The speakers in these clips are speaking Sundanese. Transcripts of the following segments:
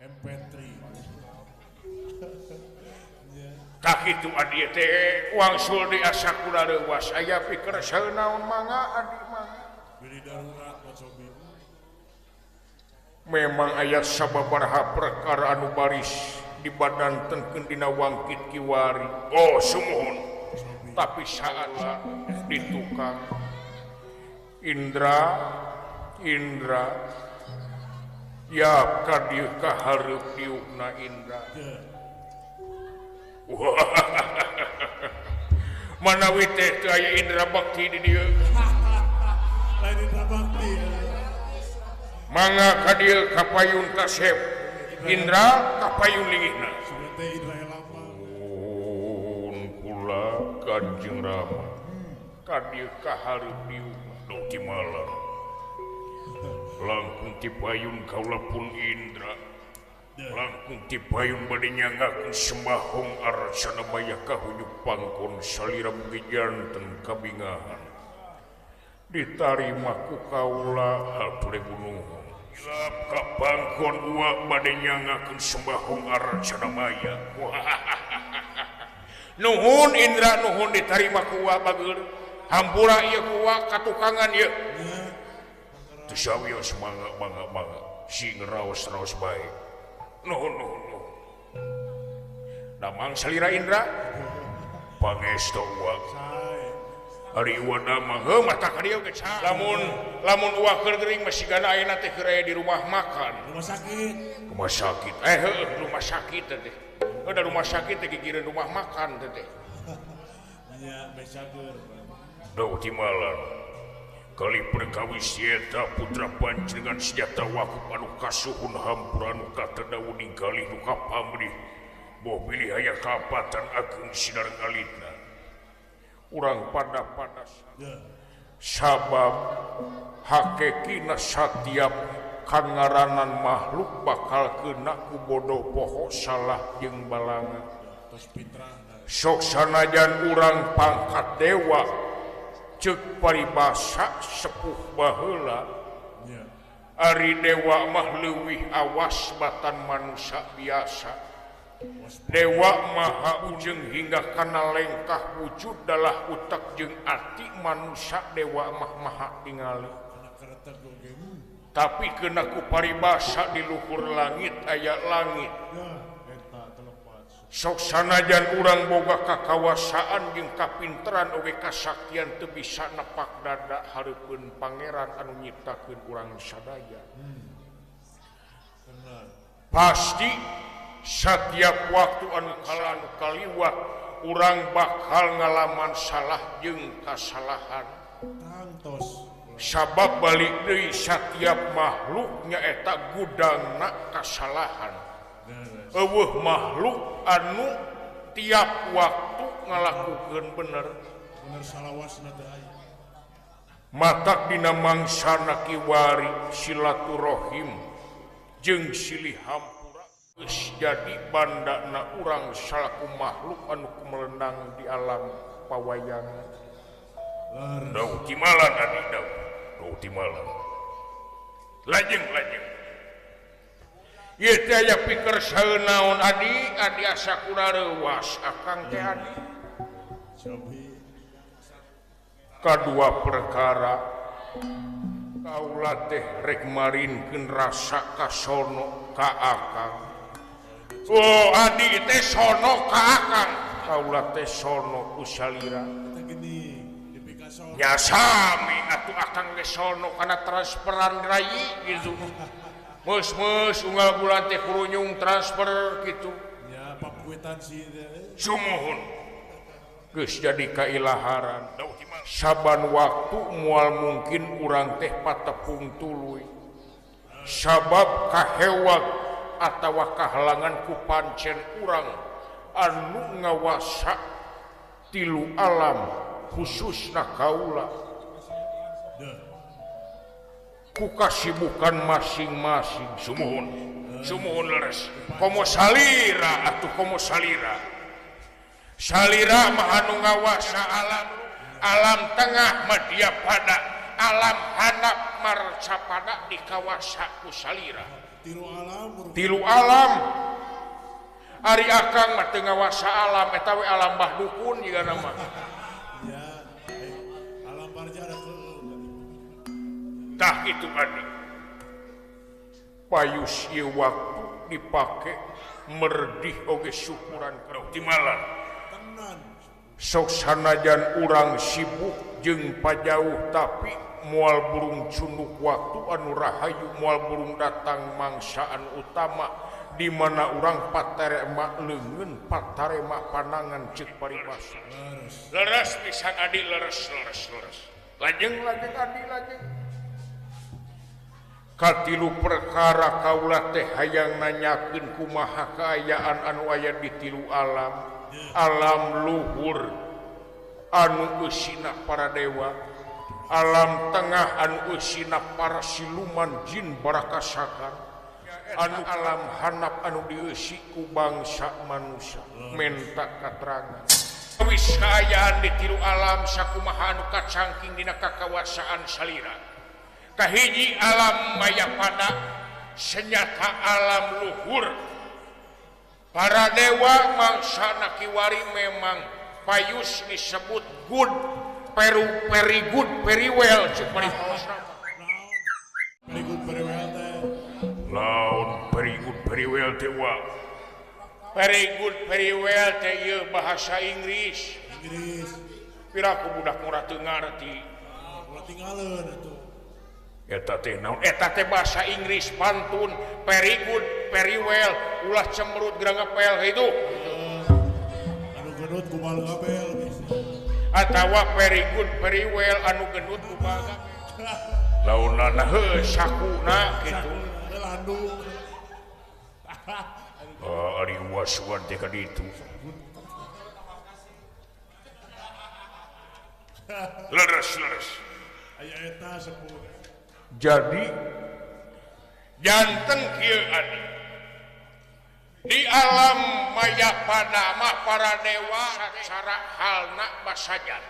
MP3 tak itu adi teh wangsul di asa kula leuwas aya pikir saeunaon mangga adi mangga beli darurat cobi memang aya sababaraha perkara anu baris dibadantenkeun dina wangkit kiwari oh sumuhun tapi saat di tukang Indra ya kadieu kahareup diukna Indra manawi teh teu aya Indra bakti di dieu lain Indra bakti mangga ka dieu kapayun kasep Indra kapayun lingihna sudah teh Indra lama kula Kanjeng Rama ka dieu kahareup diukna duh ti malam langkung ti payun kaula pun Indra langkung ti payun bade nyangakeun sembahong arcana maya kahuyuk pangkon salira mugi janten kabingahan ditarima ku kaula hatur nuhun ilap ka pangkon uak bade nyangakeun sembahong arcana maya nuhun Indra nuhun ditarima ku uak bageul hampura ieu ku uak katukangan ieu teu sawios mangga sing raos-raos bae nuhun damang salira Indra pangestu uak ari uada mah heuh mata ka dieu ge lamun uak keur geuring masih gana ayeuna teh keur aya di rumah makan rumah sakit heuh rumah sakit teh ada rumah sakit teh gigireun rumah makan teh nya besageur dau ti malam kali perkawis eta putra panjenengan senjata wakuf anu kasuhun hampura anu katadawu ningali nu kapamrih boh bilih aya kapatan ageung sinareng alitna urang pada sabab hakekina satiap kangaranan makhluk bakal keuna ku bodoh poho salah jeung balanga sok sanajan urang pangkat dewa cek paribasa sepuh baheula ari dewa mah leuwih awas batan manusia biasa dewa maha ujeng hingga kana lengkah wujud dalah utak jeung ati manusia dewa mah maha tingali tapi kena ku paribasa di luhur langit aya langit sok sanajan urang boga kakawasaan jeung kapinteran oge kasaktian teu bisa nepak dada hareupeun pangeran anu nyiptakeun urang sadaya pasti setiap waktu anu kaliwat urang bakal ngalaman salah jeung kasalahan sabab balik deui setiap makhluk nyaeta gudangna kasalahan eueuh makhluk anu tiap waktu ngalakukeun bener salawasna teh aya matak dina mangsana kiwari silaturahim jeung silih hampura geus jadi bandana urang salaku makhluk anu kumelendang di alam pawayangan dau ti malan adi dau ti malan lajeng ieu teh aya pikir saeunaon adi asa kurareuwas akang teh adi kadua perkara kaula teh rek marinkeun rasa kasono ka akang oh adi teh sono ka akang kaula teh sono ku salira nya sami atuh akang ge sono kana transferan rai gitu Mus unggal bulan teh kurunyung transfer gitu ya papuetansi sumuhun geus jadi kailaharan saban waktu moal mungkin urang teh patepung tuluy sabab kahewat atawa kahalangan ku pancen urang anu ngawasa tilu alam khususna kaula ku kasibukan masing-masing sumuhun leres komo salira atuh komo salira mah anu ngawasa alam tengah madya pada alam hanap marcapada dikawasa ku salira tilu alam Ari Akang mah teu ngawasa alam eta we alam bah dukun jiga nama ya alam barja ada tah itu adi payus ieu waktu dipake merdih oge syukuran ka timalan tenan sok sanajan urang sibuk jeung pajauh tapi moal burung cunduk waktu anu rahayu moal burung datang mangsaan utama di mana urang patarema leungeun patarema panangan ceuk paribasa leres pisan adi leres lajeng adi lajeng katilu perkara kaula teh hayang nanyakeun kumaha kaayaan anu aya di tilu alam luhur anu eusina para dewa alam tengah anu eusina para siluman jin barakasakar anu alam hanap anu dieusi ku bangsa manusia menta katerangan wis kaayaan di tilu alam sakumaha anu kacangking dina kakawasaan salira kahiji alam mayapada senyata alam luhur para dewa mangsana kiwari memang payus disebut good very good very well cek paripurna very good very well teh laun very good very well teh wa very good very well teh ieu bahasa Inggris piraku budak murah teu ngarti ulah tinggalin atuh eta teh naon eta teh bahasa Inggris pantun very good very well ulah cemberut gerang ngapel itu anu genut kumaha ngapel atawa very good very well anu genut kumaha launana heuh sakuna kitu landung ari wasuan teh ka ditu leres aya eta sepuh jadi janten kieu adi di alam mayapada mah para dewa sacara halna basajan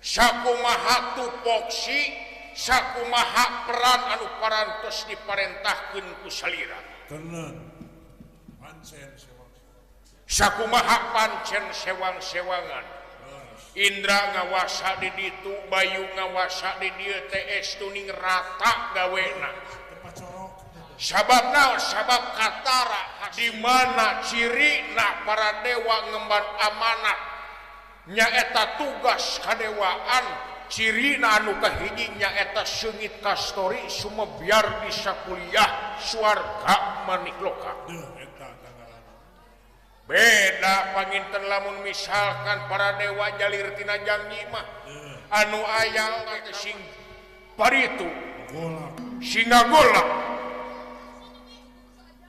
sakumaha tupoksi sakumaha peran anu parantos diparentahkeun ku salira tenan pancen sewang sakumaha pancen sewang-sewangan Indra ngawasa di ditu Bayu ngawasa di dieu teh estuning rata gawena tempat corok sabab naon sabab katara di mana cirina para dewa ngemban amanat nyaeta tugas kadewaan cirina anu kahiji nyaeta seungit kastori sumebiar bisa kuliah swarga manik loka eta tanggalan beda panginten lamun misalkan para dewa jalir tina janji mah anu aya teh sing paritu golak singa golak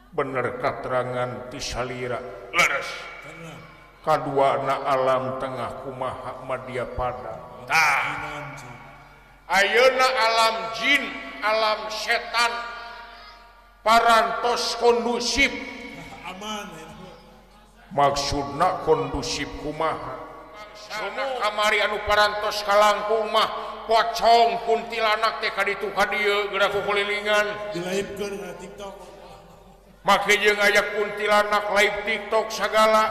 bener katerangan ti salira leres tenan kaduana alam tengah kumaha madya pada tah jinan sih ayeuna alam jin alam setan parantos kondusif aman ya maksudna kondusif kumaha kamari anu parantos kalangkung mah pocong kuntilanak teh kaditu kadieu geura kulilingan dilaipkeun ka TikTok make jeung aya kuntilanak live TikTok sagala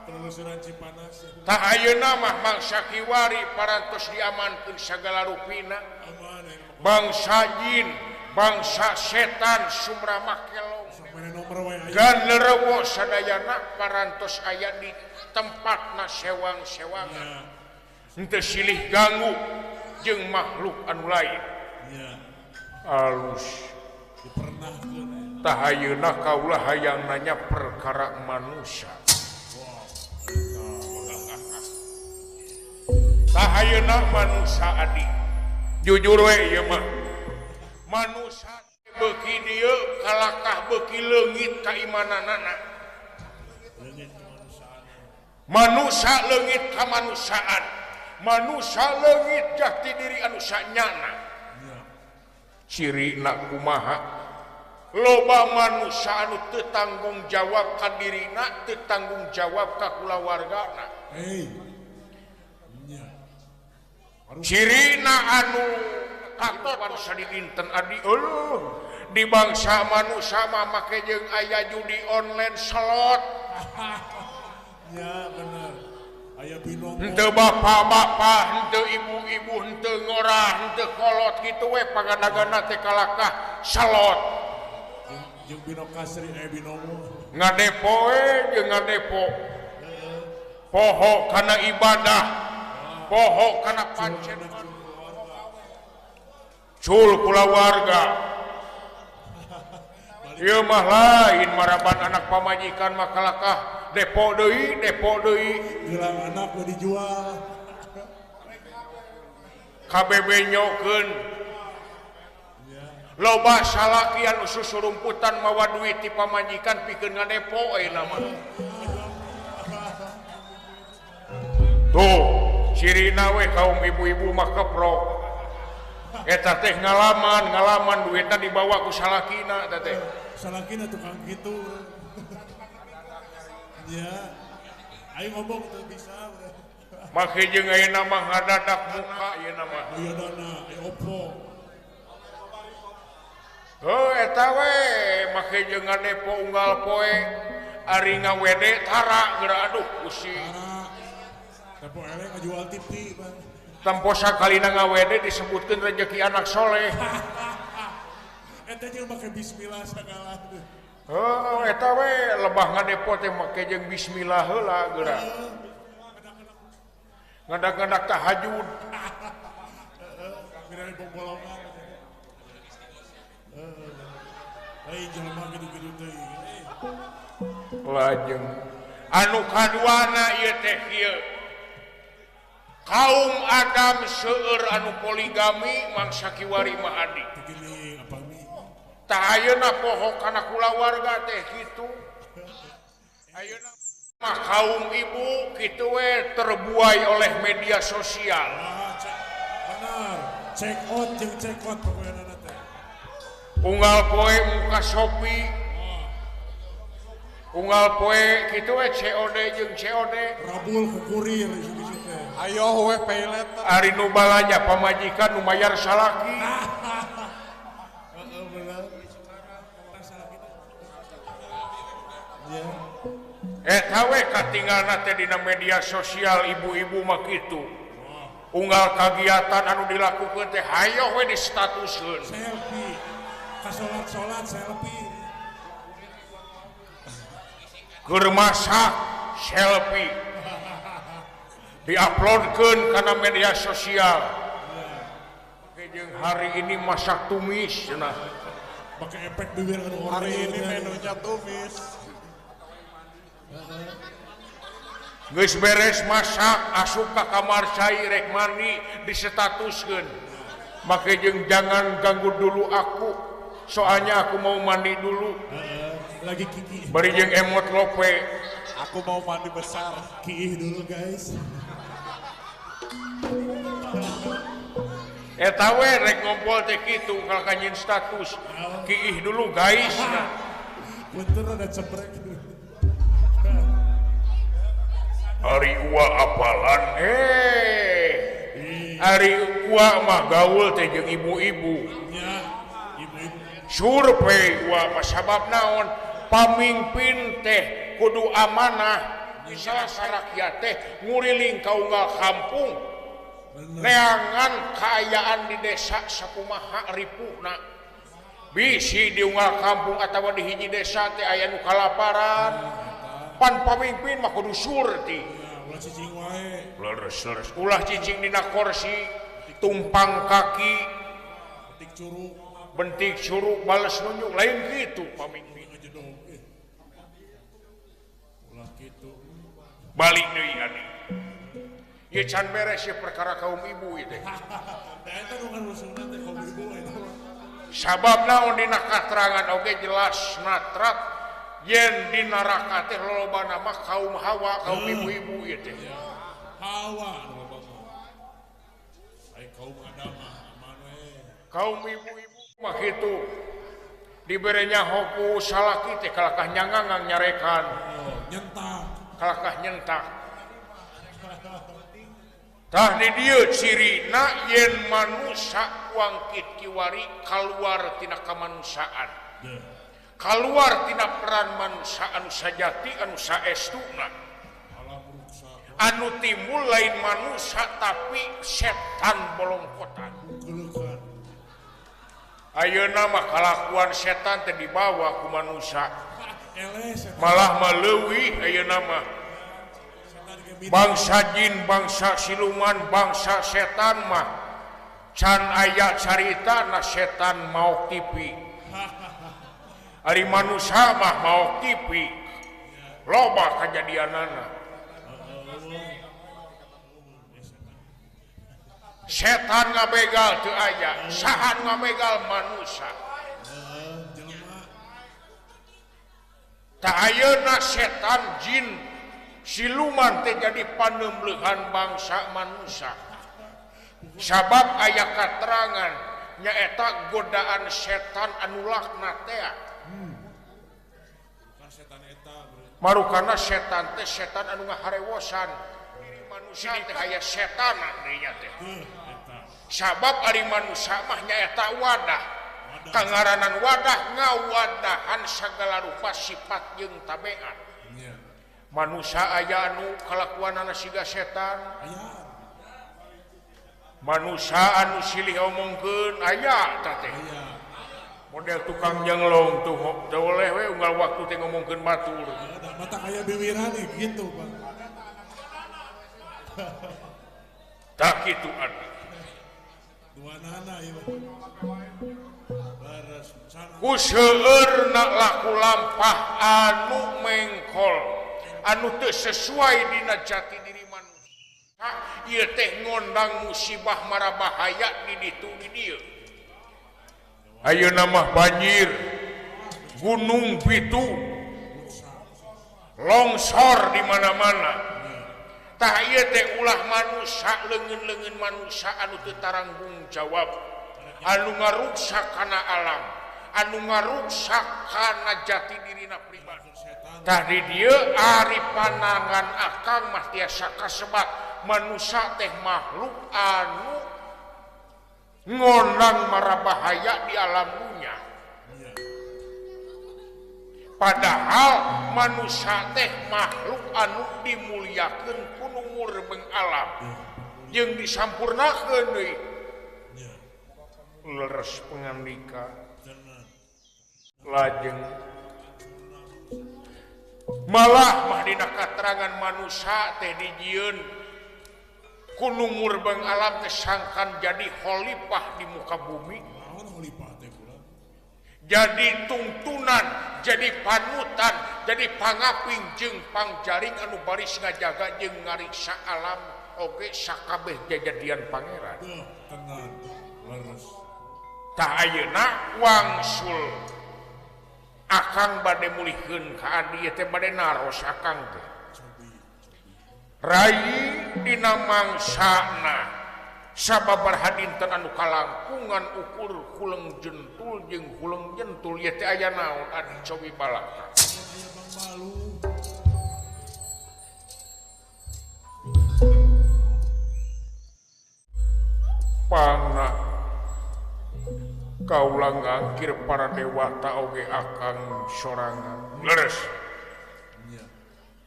penelusuran Cipanas tah ayeuna mah mangsa kiwari parantos diamankeun sagala rupina aman ya bangsa jin bangsa setan sumra makelong sampai nomor wae aya dan lerewo sadayana parantos aya di tempatna sewang-sewangan henteu silih ganggu jeung makhluk anu lain ya alus dipernahkeun tah ayeuna kaula hayang nanya perkara manusia tah ayeuna manusia adi jujur we ieu mah manusia beuki dieu kalakah beuki leungit kaimananana leungit kemanusiaan manusia leungit kamanusiaan manusia leungit jati diri anu sanyana ya cirina kumaha loba manusia anu teu tanggung jawab ka dirina teu tanggung jawab ka kulawargana ya cirina anu katon sadidinten adi eueuh di bangsa manusia mah make jeung aya judi online slot. Ya benar. Aya binomo. Henteu bapak-bapak, henteu ibu-ibu, henteu ngorah, henteu kolot kitu we pagadagana teh kalakah slot. Jeung binomo kasri binomo. Ngadepo we jeung ngadepo. Poho kana ibadah, poho kana pancen. Cul kulawarga. Ieu mah lain maraban anak pamajikan mah kalakah depo deui. Gelang anak mau dijual. KBB nyokeun. Loba salaki anu susurumputan mawa duit ti pamajikan pikeun ngadepo ayeuna mah. Tuh, cirina we kaum ibu-ibu mah keprok. Eta teh ngalaman duitna dibawa ku salakina eta teh. Salakina tukang gitu. Ya. Ayo ngomong tuh bisa. Make jeung ayeuna mah ngadadak muka ayeuna mah. Aya dana, opo. Heuh eta we make jeung ngadepo unggal poe ari ngawede tara geura aduh pusing. Tempo elek ngajual TV, Bang. Tempo sakalina ngawede disebutkeun rezeki anak soleh. Eta jeung make bismillah sagala. Oh, eta we lebah ngadepo teh make jeung bismillah heula geura. Ngadak-ngadak tahajud. Mirani bombolongan. Ai jelema gitu-gitu teh. Lajeng anu kaduana ieu teh kieu. Kaum Adam seueur anu poligami mangsa kiwari mah adi. Begini apa mi? Tah ayeuna poho kana kulawarga teh kitu. Ayeuna mah kaum ibu kitu we terbuai oleh media sosial. Benar. Check out jeung check out pokoknya teh. Unggal poe muka Shopee. Unggal poe kitu we COD jeung COD. Rabul ke kurir gitu teh. Ayo we pay later. Ari nu balanya pamajikan nu mayar salaki. Benar. Ya. Eta we katinggalna teh dina media sosial ibu-ibu mah kitu. Unggal kagiatan anu dilakukeun teh hayo we di statuskeun. Selfie. Kasolat-solat selfie. Keur masak selfie. Diuploadkeun kana media sosial. Jeung hari ini masak tumis cenah. Pakai efek bibir anu Hari ini menunya tumis. Geus beres masak asup ka kamar cai rek mandi disetatuskeun. Make jeung jangan ganggu dulu aku. Soalnya aku mau mandi dulu. Lagi kiki. Bari jeung emot lope. Aku mau mandi besar. Kiih dulu guys. Eta we rek ngobrol teh kitu kalau kanyin status. Kiih dulu guys. Punten ada ceprek. Ari ua apalan Ari ua mah gaul teh jeung ibu-ibu. Ya, ibu-ibu. Survei ua mah sabab naon? Pamimpin teh kudu amanah. Misalnya sarakyat teh nguriling ka unggal kampung. Neangan kaayaan di desa sakumaha ripuna. Bisi di unggal kampung atawa di hiji desa teh aya nu kalaparan. Pan pamimpin mah kudu surti. Ulah cicing wae. Leres ulah cicing dina kursi, tumpang kaki, Petik curug. bentik curug bales nunjuk lain gitu pamimpin. Ngejedog. Ulah gitu. Balik deui adi. Ieu can beres ya perkara kaum ibu ieu teh. Nah, eta nu ngarusulna teh kaum ibu eta. Sabab naon dina katerangan oge jelas natrat yen di neraka teh lolobana mah kaum Hawa, kaum ibu-ibu ieu teh. Hawa nu bapak. Ai kaum Adam aman we. Kaum ibu-ibu mah kitu. Diberenya hoku salaki teh kalakah nyangangang nyarekan, Oh, nyentak. kalakah nyentak. tah di dieu cirina yen manusia wangkit kiwari keluar tina kamanusiaan, keluar tina peran manusia anu sajati anu saestuna, anu timbul lain manusia tapi setan bolongkotan. Ayeuna mah kalakuan setan teh dibawa ku manusia, malah maleuwih ayeuna mah. Bangsa jin, bangsa siluman, bangsa setan mah can aya carita na setan mau tipi. Ari manusia mah mau tipi. Loba kajadianana. Setan ngabegal teu aya, sahan ngabegal manusia. Tak ayeuna setan jin siluman teh jadi panemleuhan bangsa manusia. Sabab aya katerangan nyaeta godaan setan anu laknat teh. Marukana setan teh setan anu ngaharewosan. Manusia teh aya setan nya teh. Sabab ari manusia mah nyaeta wadah. Kangaranan wadah ngawadahan sagala rupa sifat jeung tabeat. Manusia aya anu kalakuanana siga setan, manusia anu silih omongkeun aya teh. Model tukang jenglong tuh teu oleh we unggal waktu teh ngomongkeun batur. Mata kaya biwirani gitu, Pak. Tak kitu atuh. Duanana ieu. Baras sana. Ku seueurna laku lampah anu mengkol. Anu teu sesuai dina jati diri manusia ieu teh ngondang musibah marabahaya di ditu di dieu. Ayeuna mah banjir, gunung pitu, longsor di mana-mana. Tah ieu teh ulah manusia leungeun-leungeun manusia anu teu taranggung jawab, anu ngaruksak kana alam, anu ngaruksak kana jati dirina pribadi. Tadi dia ari panangan akang mah tiasa kasebat manusia teh makhluk anu ngondang marabahaya di alam dunia. Padahal manusia teh makhluk anu dimuliakeun ku numur beung alam jeung disampurnakeun deui. Leres pangandika lajeng malah mah dina katerangan manusia teh dijieun ku numur beung alam teh sangkan jadi khalifah di muka bumi. Jadi tuntunan, jadi panutan, jadi pangaping jeung pangjaring anu baris ngajaga jeung ngariksa alam oge sakabeh jajadian pangeran. Tenang, leres. Tah ayeuna wangsul akang bade mulihkeun ka adi teh bade naros akang teh. Rai dina mangsana sababaraha dinten anu kalangkungan ukur huleng jentul jeung huleng jentul ieu teh aya naon adi cobi balaka. Pana kaulah ngangkir para dewata oge akang sorangan. Leres.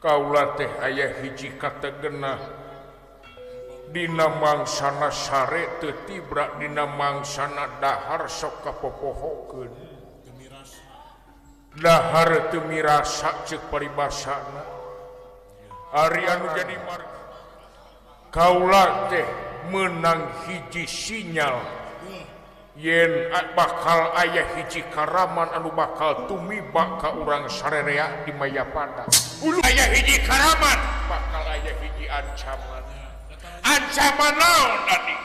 Kaulah teh aya hiji kategena dina mangsana sare teu tibra dina mangsana dahar sok kapopohokeun. Dahar teu mirasa ceuk paribasana. Ari anu jadi marga. Kaulah teh menang hiji sinyal yen bakal aya hiji karaman anu bakal tumiba ka urang sarerea di Mayapada. Ulu aya hiji karaman bakal aya hiji ancaman. Ancaman naon tadi?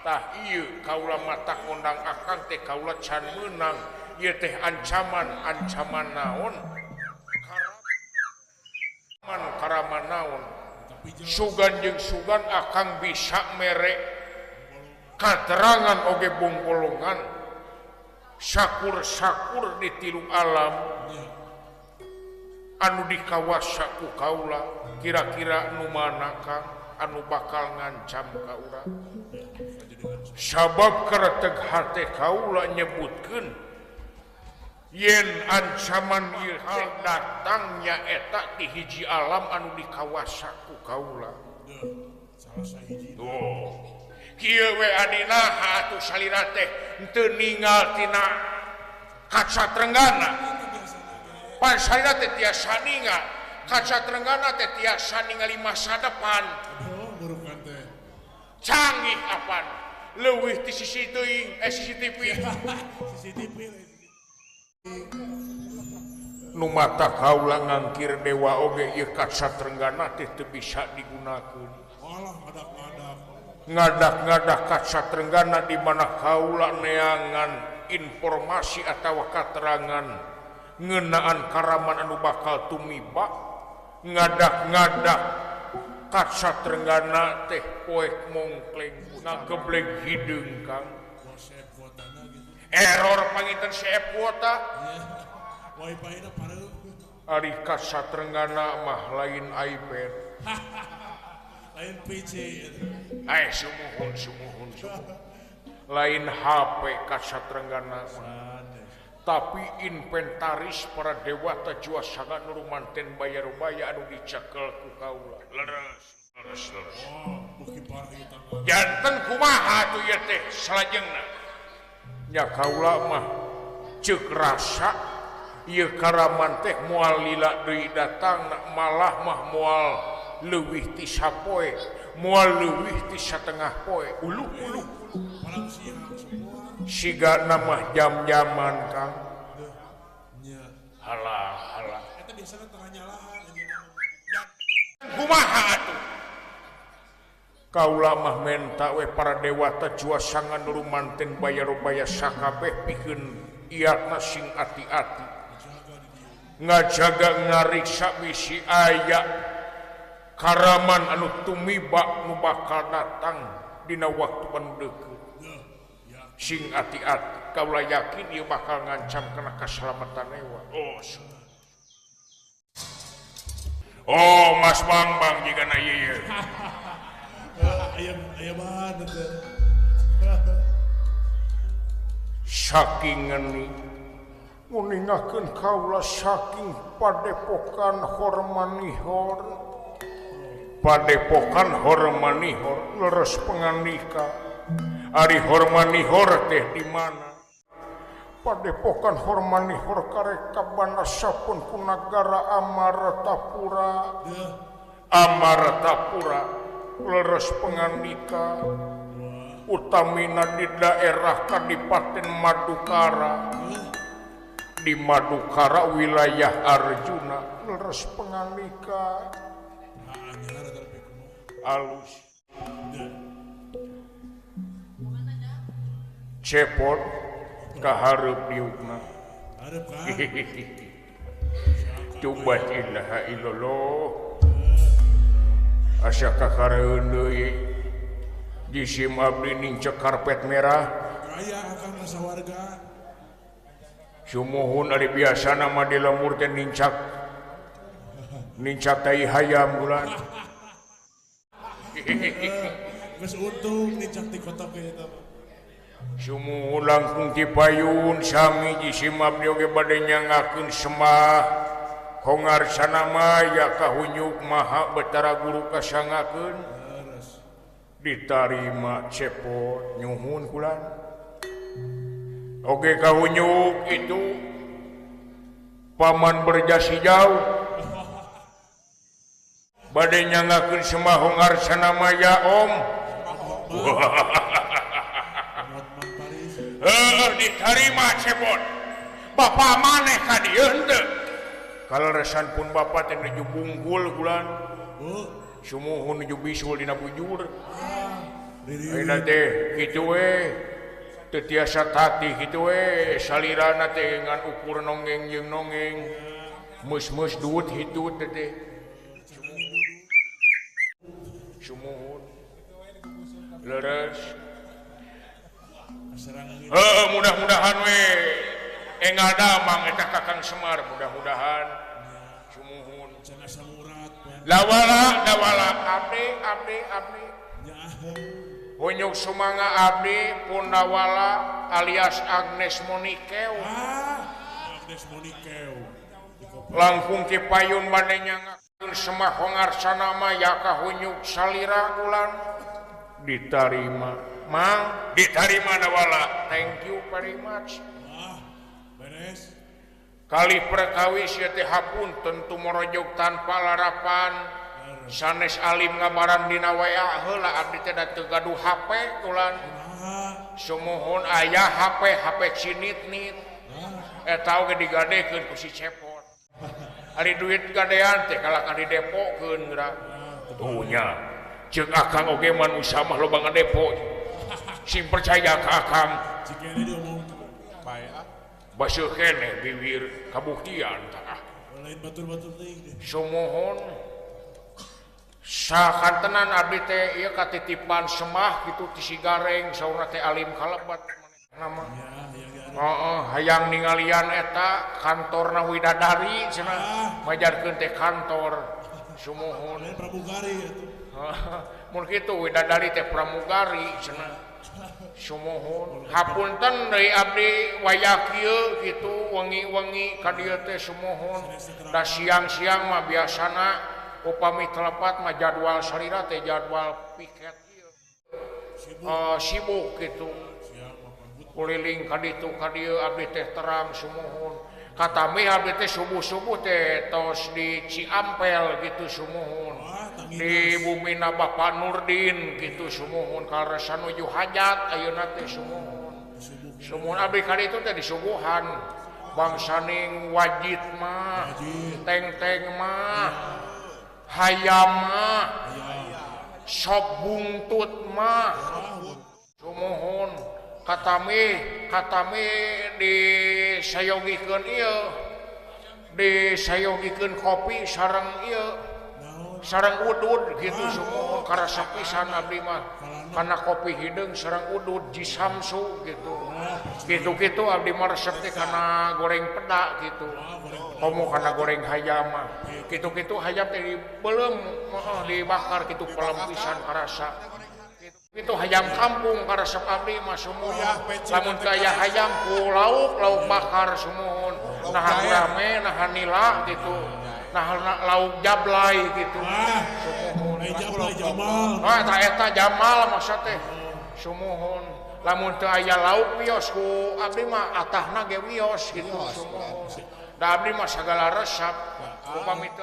Tah ieu kaula mata ngondang akang teh kaula can meunang. Ieu teh ancaman naon? Karaman naon? Sugan jeung sugan akang bisa mere katerangan oge bongkolongan sakur-sakur di tilu alam anu dikawasa ku kaula kira-kira nu mana kang anu bakal ngancam ka urang sabab kareteg hate kaula nyebutkeun yen ancaman ieu datangnya eta ti hiji alam anu dikawasa ku kaula salah sahiji kieu we adina atuh salira teh teu ningal tina kaca trenggana pan salira teh tiasa ningal kaca trenggana teh tiasa ningali masa depan burukan teh canggih apan leuwih ti sisi teuing CCTV nu mata kaula ngangkir dewa oge ieu kaca trenggana teh teu bisa digunakeun malah ngadak-ngadak kaca trenggana di mana kaula neangan informasi atawa katerangan ngeunaan karaman anu bakal tumiba ngadak-ngadak kaca trenggana teh poek mongkleng ngagebleng hideung Kang konsep kuotana gitu error panginten CF kuota wifi na pareu ari kaca trenggana mah lain iPad lain PC sumuhun lain HP kaca trenggana tapi inventaris para dewata juasangan nurumanten bayar-bayar anu dicekel ku kaula leres bukti parah kita janten kumaha tuh ya teh salajengna nya kaula mah ceuk rasa ieu karaman teh moal lila deui datang malah mah moal leuwih ti sapoe moal leuwih ti satengah poe uluh palang siang semua siga nama jam-jaman Kang nya halah eta biasana tengah nyalahan kumaha atuh kaula mah menta we para dewata juasangan nurumanten bayar-bayar sakabeh pikeun iatna sing ati-ati ngajaga ngariksa bisi aya karaman anu tumiba nu bakal datang dina waktu pendeukeut sing ati-ati kaula yakin ieu bakal ngancam kana kasalamatan ewa Mas Bambang jigana ieu ayam banget saking ngeni nguningakeun kaula saking padepokan hormanihor leres pangandika ari hormanihor teh di mana padepokan hormanihor karek kabanasapun ku nagara Amartapura leres pangandika utamina di daerah Kadipaten Madukara di Madukara wilayah Arjuna leres pangandika alus cepot kahareup diukna hareup kan coba ilaha illallah asa kakareun deui jisim abdi nincek karpet merah kaya akan rasa warga sumuhun ari biasana mah di lemur teh nincak tai hayam bulan geus untung nincak ti kotak eta sumuhun langkung ti payun sami jisim abdi oge bade nyangakeun semah hongarsana maya kahunyuk maha betara guru kasangakeun ditarima cepot nyuhun kulan oge kahunyuk itu paman berjasi jauh bade nyangakeun semah hongarsana maya om ditarima cepot bapak maneh ka dieu henteu kaleresan pun bapak teh nuju bungkul kulan sumuhun nuju bisul dina bujur ayeuna teh kitu we teu tiasa tatih kitu we salirana teh ngan ukur nongeng jeung nongeng meus-meus duut hitut teh sumuhun leres mudah-mudahan we engal damang eta Kakang Semar mudah-mudahan sumuhun cenah samurat Dawala abdi nya Hunyuk Sumanga abdi Pundawala alias Agnes Monikew Agnes Monikeu langkung Cipayun bade nyangakeun semah hongarsana mah yaka hunyuk salira ulan diterima mang diterima Dawala thank you very much beres kali perkawis ieu teh hapunten tumorojog tanpa larapan sanes alim ngabaran dina WA heula abdi teh da teu gaduh HP ulan sumuhun aya HP cinit-nit eta oge digadekeun ku si cepot ari duit gadean teh kalak di depokeun geura tuhnya ceuk akang oge manusia mah loba ngadepo sing percaya ka akang jika ini diomong bae baseuh keneh bibir kabuktian tah lain batur-batur teuing deh sumuhun sakantenan abdi teh ieu katitipan semah kitu ti Sigareng saurna teh alim kalebat nama hayang ningalian eta kantorna Widadari cenah majarkeun teh kantor sumuhun lain pramugari atuh mun kitu Widadari teh pramugari cenah sumuhun hapunten deui abdi wayah kieu kitu wengi-wengi ka dieu teh sumuhun da siang-siang mah biasana upami telepat mah jadwal sarira teh jadwal piket ieu sibuk gitu kuliling ka ditu ka dieu abdi teh terang sumuhun katami abdi teh subuh-subuh teh tos di Ciampel gitu sumuhun di bumina Bapak Nurdin gitu sumuhun karesa nuju hajat ayeuna teh sumuhun abdi ka ditu teh disuguhan bangsaning wajit mah teng-teng mah hayam mah sop bungtut mah sumuhun katami disayogikeun ieu disayogikeun kopi sareng ieu sareng udud gitu sumuhun karasa pisan abdi mah kana kopi hideung sareng udud jisamsu gitu abdi mah resep teh kana goreng peda gitu komo kana goreng hayam mah kitu hayam teh dibeulem dibakar kitu pelem pisan karasa itu hayam kampung karasa abdi mah sumuhun lamun kaya hayam ku lauk bakar sumuhun nahan rame nahan nila gitu nahan lauk jablay gitu sumuhun jablay Jamal eta Jamal maksud teh sumuhun lamun teu aya lauk wios ku abdi mah atahna ge wios gitu sumuhun da abdi mah sagala resep upami teu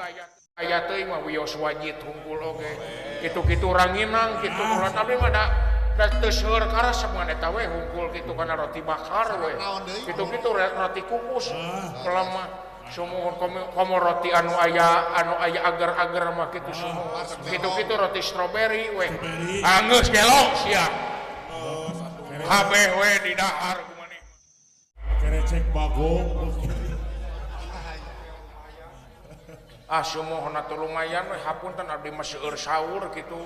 aya teuing mah wios wajit hungkul oge kitu-kitu ranginang kitu ulah abdi mah da teu seueur karesep ngan eta we hungkul kitu kana roti bakar we kitu-kitu roti kukus ulah mah sumuhun komo roti anu aya agar-agar mah kitu sumuhun kitu-kitu roti stroberi we geus gelok sia kabeh we di dahar kumaneh kerecek bagong sumuhun atuh lumayan we hapunten abdi mah seueur saur kitu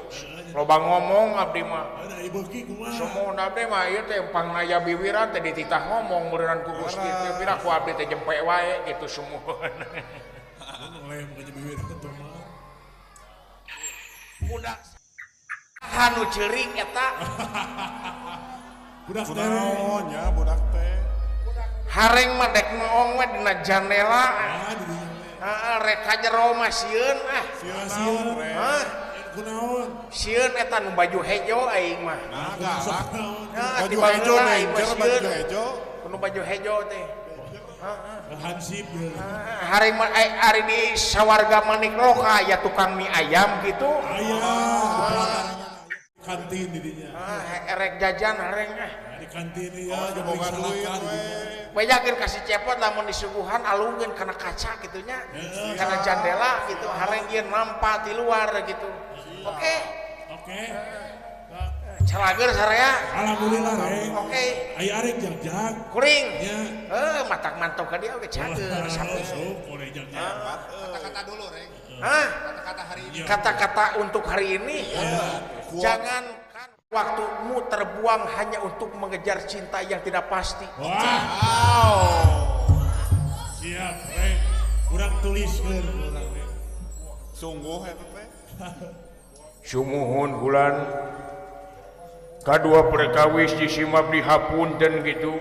loba ngomong abdi mah ada ibeuki kumaha sumuhun abdi mah ieu teh empang naya bibiran teh dititah ngomong meureun ku Gusti teh pira ku abdi teh jempe wae gitu sumuhun lain mah bibir atuh mah budak anu ceurik eta budak teh naonnya budak teh hareng mah dek noong we dina jandela rek ka jero mah sieun sia-sia kunaon sieun eta nu baju hejo aing mah baju hejo danger baju hejo kudu baju hejo teh hansip hari ari di sawarga Manik Loka ya tukang mie ayam gitu ayam kantin di dinya erek jajan hareng di kantin ya jeung salakan bayakeun kasih cepot lamun disuguhan alungkeun kana kaca gitunya kana jandela gitu hareng ieu nampa di luar gitu oke calager saraya alhamdulillah reng oke aya arek jagjag kuring nya matak mantong ka dia oge cager sapu boleh jagjag kata-kata dulu reng kata-kata hari ini kata-kata untuk hari ini jangankan waktumu terbuang hanya untuk mengejar cinta yang tidak pasti. Siap, reng. Kurang tuliskeun urang. Sungguh eta teh. Sumuhun bulan kadua perkawis disimap dihapunten gitu.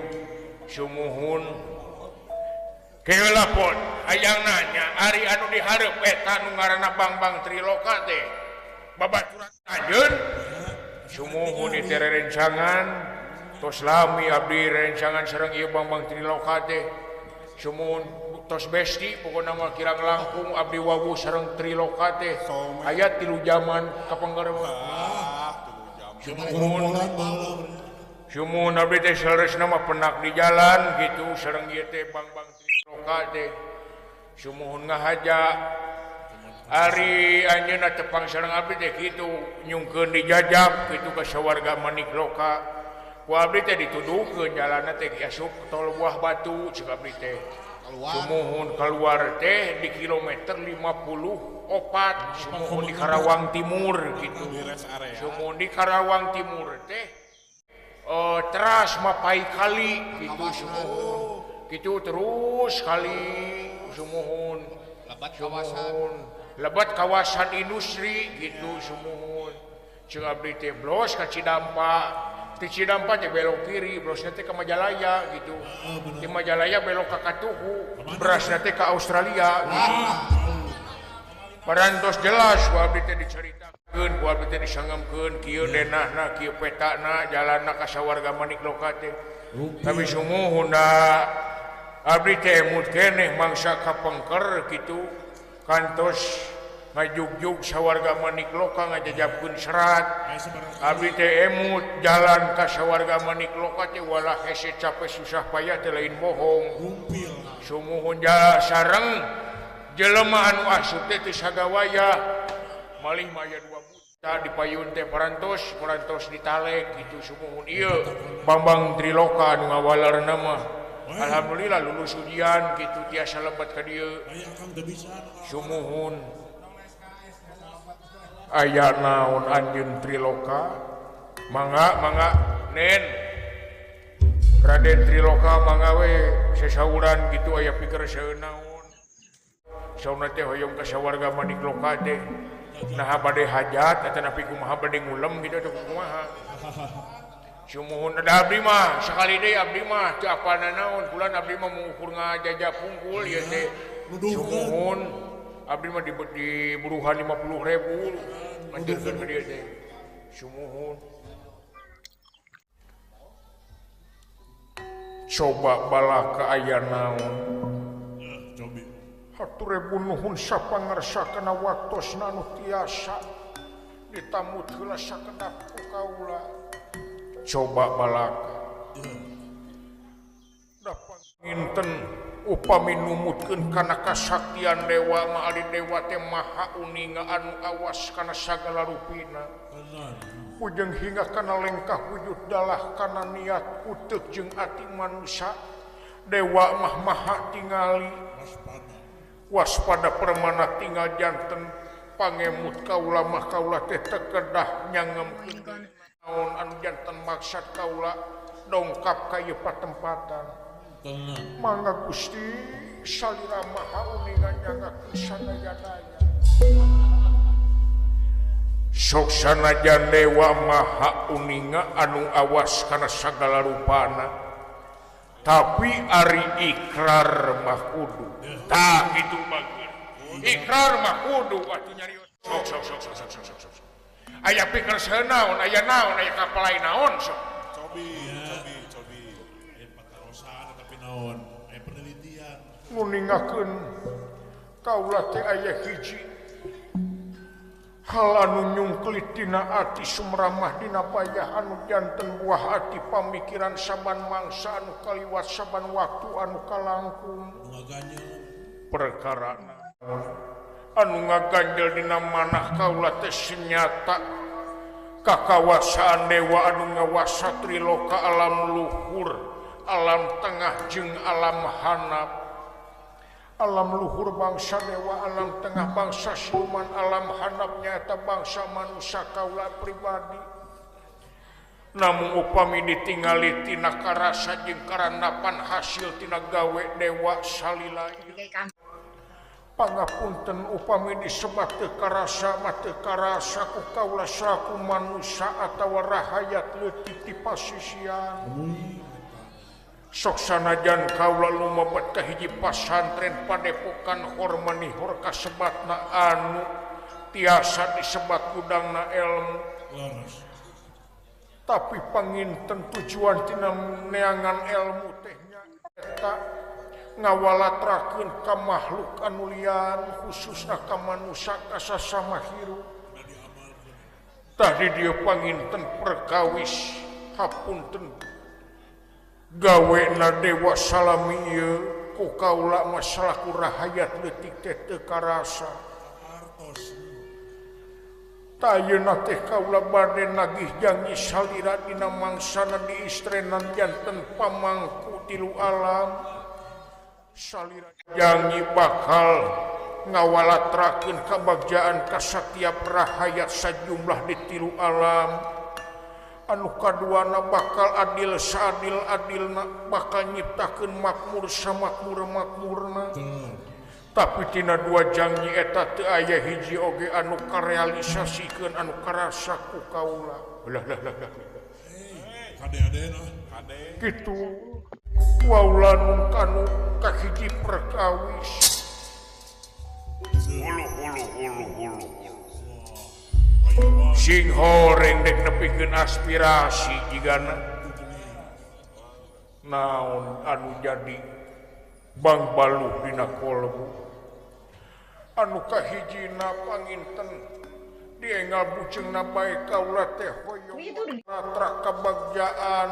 Sumuhun keulapun hayang nanya ari anu dihareup eta nu ngaranna Bambang Triloka teh babaturan ajeun. Sumuhun di rencangan tos lami abdi rencangan sareng ieu Bambang Triloka teh. Sumuhun tos besti pokona mah kirang langkung abdi wawuh sareng Triloka teh aya 3 jaman kapenggareum. Sumuhun abdi teh saresna mah penak di jalan gitu sareng ieu teh Bambang Triloka teh. Sumuhun ngahaja ari anjeunna tepang sareng abdi teh kitu nyungkeun dijajab kitu ka sawarga Manik Loka. Ku abdi teh dituduhkeun jalanna teh asup tol Buah Batu ceuk abdi teh. Sumuhun keluar teh di kilometer 54 sumuhun di Karawang Timur gitu. Sumuhun di Karawang Timur teh teras mapai kali gitu sumuhun. Gitu terus kali sumuhun. Lebat kawasan industri gitu sumuhun. Ceuk abdi teh blos ka Cidampa. Di Cidampa teh belok kiri, berasna teh ka Majalaya gitu. Di Majalaya belok ka Katuhu, berasna teh ka Australia gitu. Parantos jelas ku abdi teh dicaritakeun, ku abdi teh disangemkeun kieu denahna, kieu petana, jalanna ka sawarga Manik Loka teh. Tapi sumuhun da abdi teh emut keneh mangsa kapengker kitu. Kantos ngajugjug sawarga Manik Loka ngajajabkeun serat. Abdi teh emut jalan ka sawarga Manik Loka teh walah hese capek susah payah teh lain bohong. Sumuhun sareng jelema anu asup teh teu sagawaya malih maya 2 buta dipayun teh parantos ditalek gitu sumuhun ieu Bambang Triloka anu ngawalarna mah alhamdulillah lulus ujian gitu tiasa lebat ka dieu. Sumuhun aya naon anjeun Triloka mangga nen Raden Triloka mangga we sesauran gitu aya pikeun saeun naon sauna teh hoyong ka sawarga Manik Loka teh nah bade hajat eta nepi kumaha bade ngulem gitu teh kumaha. Sumuhun ada abdi mah sakali deui abdi mah teu apana naon kulan abdi mah mengukur ngajajah pungkul ieu teh. Sumuhun abdi mah di buruhan 50.000 manjeurkeun ka dieu teh. Sumuhun coba balaka aya naon. Hatur nuhun sapangarsakeun waktosna anu tiasa ditamut heula sakedap ku kaula. Coba balaka dapat nginten upami numutkeun kana kasaktian dewa mah ari dewa teh maha uninga anu awas kana sagala rupina. Pujeng hingga kana lengkah wujud dalah kana niat uteuk jeung ati manusia. Dewa mah maha tingali waspada permana tinggal janten pangemut kaula mah kaula teh teu kedah nyangemkeun naon anu janten maksud kaula dongkap ka ieu patempatan. Mangga Gusti salira maha uningan nyangakeun sadaya-daya. Sok sanajan dewa maha uninga anu awas kana sagala rupana tapi ari ikrar mah kudu tah kitu bageun. Ikrar mah kudu atuh nyarios sok aya pikir saeunaon aya naon aya kapalai naon sok cobi aya patarosan tapi naon aya penelitian nu ningakeun kaula teh aya hiji hal anu nyungklit dina ati sumramah dina bayah anu janten buah ati pamikiran saban mangsa anu kaliwat saban waktu anu kalangkung perkara anu ngaganjel dina manah kaula teh senyata kakawasaan dewa anu ngawasa Triloka alam luhur alam tengah jeung alam hanap. Alam luhur bangsa dewa, alam tengah bangsa siluman, alam hanap nyata bangsa manusia kaula pribadi. Namun upami ditingali tina karasa jeung karandapan hasil tina gawe dewa salila pangapunten upami disebat teu karasa mah teu karasa ku kaula saku manusia atawa rahayat leutik di pasisian. Sok sanajan kaula lumabat ka hiji pasantren padepokan hormanihor kasebatna anu tiasa disebat gudangna ilmu. Tapi panginten tujuan tina neangan ilmu teh nya eta ngawalatrakeun ka makhluk anu lian khususna ka manusia ka sasama hirup. Tadi dia panginten perkawis hapunten gawena dewa salami ieu ku kaula masalah ku rahayat leutik teh teu karasa. Tayeuna teh kaula bade nagih janji salira dina mangsana diistrenan janten pamangku tilu alam. Salira janji bakal ngawalatrakeun kabagjaan ka satiap rahayat sajumlah di tilu alam. Anu kaduana bakal adil saadil adilna bakal nyiptakeun makmur samakmur-makmurna. Tapi tina dua janji eta teu aya hiji oge anu karealisasikeun anu karasa ku kaula. Lah. Kade-adena. Kitu waulanun kanu ka hiji perkawis. Hulu. Sing horeng dek nepikeun aspirasi jigana. Naon anu jadi bang baluh dina kolbu. Anu kahijina panginten diengal buceungna bae kaula teh hoyong ratra kabagjaan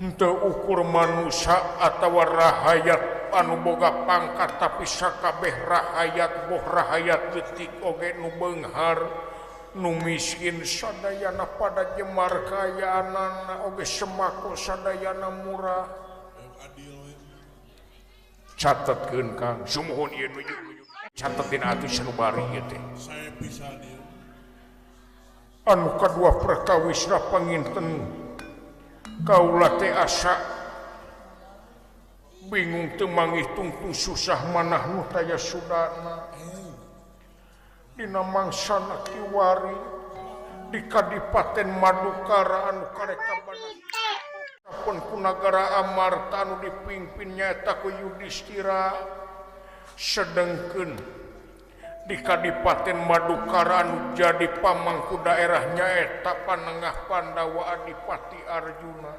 henteu ukur manusia atawa rahayat anu boga pangkat tapi sakabeh rahayat boh rahayat leutik oge nu beunghar nu miskin sadayana pada jemar kayaanana oge semako sadayana murah. Catetkeun Kang sumuhun ieu nu catet dina atuh sanubari ieu teh. Saya bisa dia. Anu kadua perkawisna panginten kaula teh asa bingung teu manghitung susah manah nu taya sudana. Dina mangsana kiwari di Kadipaten Madukara anu kareka banas pun ku nagara Amarta anu dipimpinnya eta ku Yudhistira sedengkeun di Kadipaten Madukara anu jadi pamangku daerahnya eta Panengah Pandawa Adipati Arjuna.